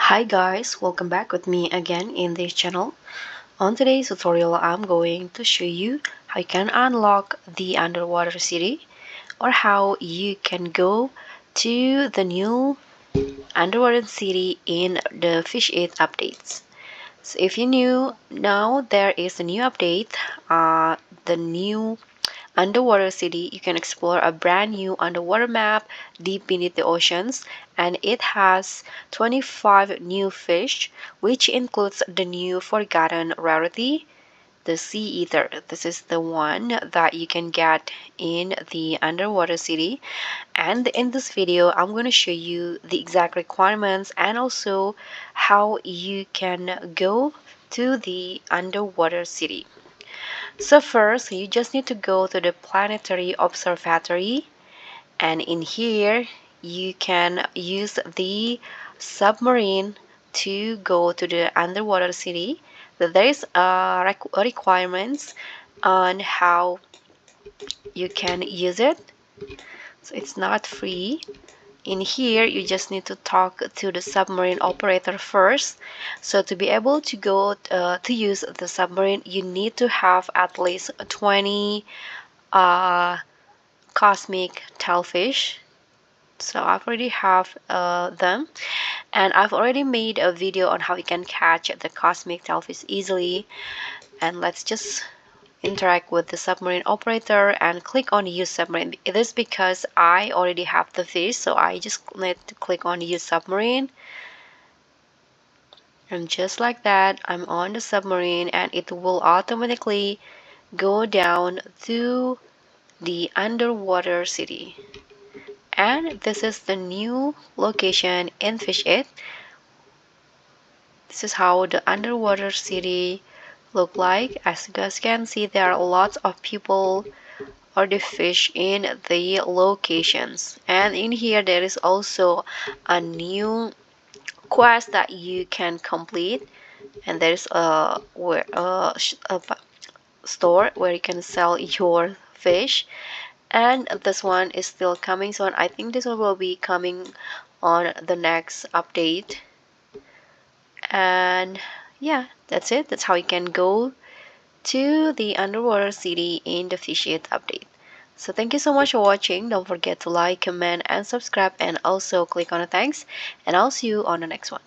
Hi guys, welcome back with me again in this channel. On today's tutorial, I'm going to show you how you can unlock the underwater city or how you can go to the new underwater city in the Fish It updates. So if you knew, now there is a new update, the new underwater city. You can explore a brand new underwater map deep beneath the oceans, and it has 25 new fish, which includes the new forgotten rarity, the sea eater. This is the one that you can get in the underwater city. And in this video, I'm going to show you the exact requirements and also how you can go to the underwater city. So first, you just need to go to the planetary observatory, and in here you can use the submarine to go to the underwater city. There is requirements on how you can use it, so it's not free. In here, you just need to talk to the submarine operator first. So to be able to go to use the submarine, you need to have at least 20 cosmic tailfish. So I've already have them, and I've already made a video on how you can catch the cosmic tailfish easily. And let's just interact with the submarine operator and click on use submarine. It is because I already have the fish, so I just need to click on use submarine, and just like that I'm on the submarine and it will automatically go down to the underwater city. And this is the new location in Fish It. This is how the underwater city look like. As you guys can see, there are lots of people or the fish in the locations. And in here there is also a new quest that you can complete, and there's a store where you can sell your fish. And this one is still coming soon. I think this one will be coming on the next update. And yeah, that's it. That's how you can go to the underwater city in the Fish It update. So thank you so much for watching. Don't forget to like, comment, and subscribe, and also click on the thanks. And I'll see you on the next one.